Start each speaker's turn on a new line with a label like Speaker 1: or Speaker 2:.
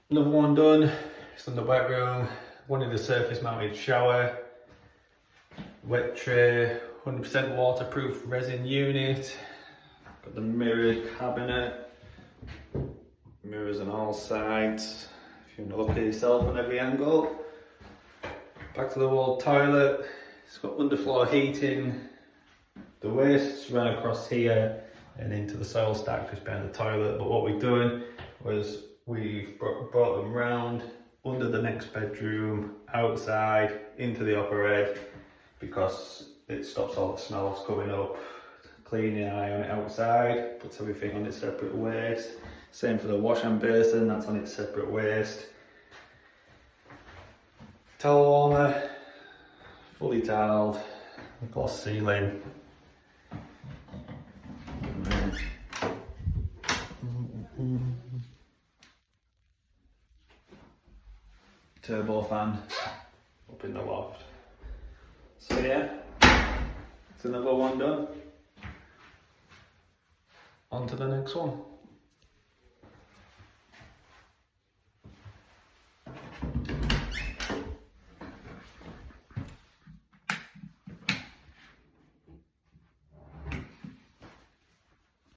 Speaker 1: Another one done. It's on the wet room. Wanted a surface mounted shower, wet tray, 100% waterproof resin unit. Got the mirrored cabinet, mirrors on all sides. If you want to look at yourself on every angle. Back to the wall toilet. It's got underfloor heating. The wastes run across here and into the soil stack just behind the toilet. But what we've done was we've brought them round under the next bedroom, outside, into the upper ed, because it stops all the smells coming up. Cleaning eye on it outside, puts everything on its separate waste. Same for the wash and basin, that's on its separate waste. Towel warmer, fully tiled, gloss ceiling. Turbo fan up in the loft. So yeah, it's another one done. On to the next one.